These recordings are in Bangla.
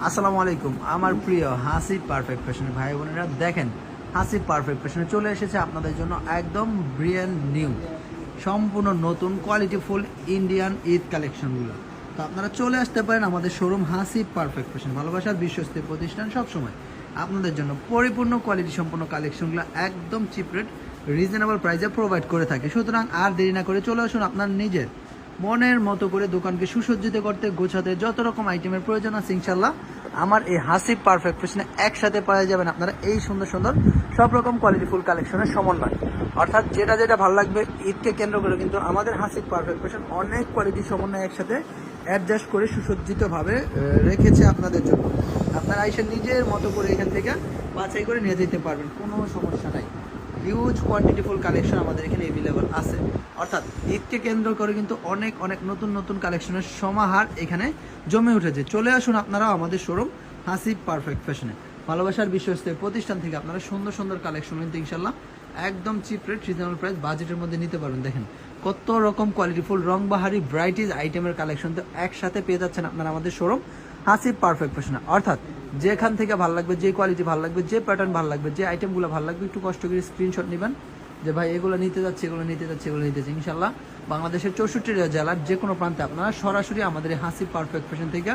আসসালামু আলাইকুম আমার প্রিয় হাসি পারফেক্ট ফ্যাশনের ভাই বোনেরা, দেখেন হাসি পারফেক্ট ফ্যাশনে চলে এসেছে আপনাদের জন্য একদম ব্র্যান্ড নিউ সম্পূর্ণ নতুন কোয়ালিটিফুল ইন্ডিয়ান ঈদ কালেকশনগুলো। তো আপনারা চলে আসতে পারেন আমাদের শোরুম হাসি পারফেক্ট ফ্যাশন, ভালোবাসার বিশ্বস্ত প্রতিষ্ঠান সবসময় আপনাদের জন্য পরিপূর্ণ কোয়ালিটি সম্পন্ন কালেকশনগুলো একদম চিপ রেট রিজনেবল প্রাইসে প্রোভাইড করে থাকে। সুতরাং আর দেরি না করে চলে আসুন আপনার নিজের মনের মতো করে দোকানকে সুসজ্জিত করতে, গোছাতে যত রকম আইটেমের প্রয়োজন আছে ইনশাল্লাহ আমার এই হাসি পারফেক্ট ফ্যাশনে একসাথে পাওয়া যাবেন আপনারা এই সুন্দর সুন্দর সব রকম কোয়ালিটিফুল কালেকশনের সমন্বয়। অর্থাৎ যেটা যেটা ভালো লাগবে ঈদকে কেন্দ্র করে কিন্তু আমাদের হাসি পারফেক্ট ফ্যাশন অনেক কোয়ালিটি সমন্বয় একসাথে অ্যাডজাস্ট করে সুসজ্জিতভাবে রেখেছে আপনাদের জন্য। আপনারা এসে নিজের মতো করে এখান থেকে বাছাই করে নিয়ে যেতে পারবেন, কোনো সমস্যা নাই। হিউজ কোয়ান্টিটিফুল কালেকশন আমাদের এখানে অ্যাভেলেবল আছে। অর্থাৎ ঈদকে কেন্দ্র করে কিন্তু অনেক অনেক নতুন নতুন কালেকশনের সমাহার এখানে জমে উঠেছে। চলে আসুন আপনারাও আমাদের শোরুম হাসি পারফেক্ট ফ্যাশনে, ভালোবাসার বিশ্বস্ত প্রতিষ্ঠান থেকে আপনারা সুন্দর সুন্দর কালেকশন কিন্তু ইনশাল্লাহ একদম চিপ রেট রিজনেবল প্রাইস বাজেটের মধ্যে নিতে পারবেন। দেখেন কত রকম কোয়ালিটিফুল রং বাহারি ব্রাইটিজ আইটেমের কালেকশন তো একসাথে পেয়ে যাচ্ছেন আপনারা আমাদের শোরুম হাসি পারফেক্ট ফ্যাশনে। অর্থাৎ যেখান থেকে ভালো লাগবে, যে কোয়ালিটি ভালো লাগবে, যে প্যাটার্ন ভালো লাগবে, যে আইটেমগুলো ভালো লাগবে, একটু কষ্ট করে স্ক্রিনশট নেবেন যে ভাই এগুলো নিতে যাচ্ছে, এগুলো নিতে যাচ্ছে, এগুলো নিতে যাচ্ছে। ইনশাল্লাহ বাংলাদেশের 64 জেলার যে কোনো প্রান্তে আপনারা সরাসরি আমাদের এই হাসি পারফেক্ট ফ্যাশন থেকে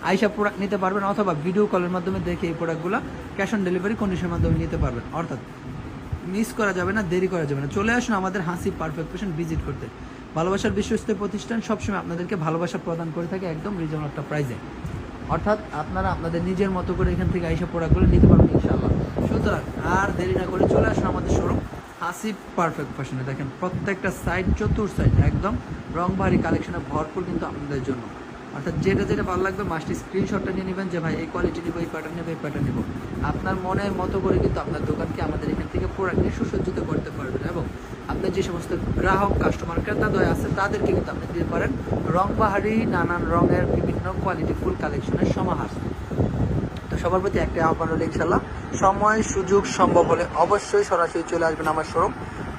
আইসা প্রোডাক্ট নিতে পারবেন, অথবা ভিডিও কলের মাধ্যমে দেখে এই প্রোডাক্টগুলো ক্যাশ অন ডেলিভারি কন্ডিশনের মাধ্যমে নিতে পারবেন। অর্থাৎ মিস করা যাবে না, দেরি করা যাবে না। চলে আসুন আমাদের হাসি পারফেক্ট ফ্যাশন ভিজিট করতে, ভালোবাসার বিশ্বস্ত প্রতিষ্ঠান সবসময় আপনাদেরকে ভালোবাসা প্রদান করে থাকে একদম রিজনেবল একটা প্রাইসে। অর্থাৎ আপনারা আপনাদের নিজের মতো করে এখান থেকে আইসা প্রোডাক্টগুলো নিতে পারবেন ইনশাআল্লাহ। সুতরাং আর দেরি না করে চলে আসুন আমাদের শোরুম হাসি পারফেক্ট ফ্যাশনে। দেখেন প্রত্যেকটা সাইড, চতুর সাইড একদম রং ভারী কালেকশনে ভরপুর কিন্তু আপনাদের জন্য। অর্থাৎ যেটা যেটা ভালো লাগবে মাস্ট স্ক্রিনশটটা নিয়ে নেবেন যে ভাই এই কোয়ালিটি নেবো, এই প্যাটার্ন নেবো, এই প্যাটার্ন নেবো। আপনার মনের মতো করে কিন্তু আপনার দোকানকে আমাদের এখান থেকে প্রোডাক্ট নিয়ে সুসজ্জিত করতে পারবেন, এবং আপনার যে সমস্ত গ্রাহক কাস্টমার ক্রেতাদ্বয় আছে তাদেরকে কিন্তু আপনি দিতে পারেন রং বাহারি নানান রঙের বিভিন্ন কোয়ালিটিফুল কালেকশনের সমাহার। তো সবার প্রতি একটা আহ্বান হলো ইনশাল্লাহ সময় সুযোগ সম্ভব হলে অবশ্যই সরাসরি চলে আসবেন আমার শোরুম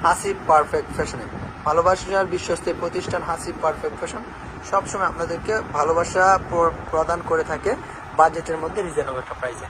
হাসি পারফেক্ট ফ্যাশনে, ভালোবাসার বিশ্বস্ত প্রতিষ্ঠান হাসি পারফেক্ট ফ্যাশন সবসময় আপনাদেরকে ভালোবাসা প্রদান করে থাকে বাজেটের মধ্যে রিজনেবল একটা প্রাইসে।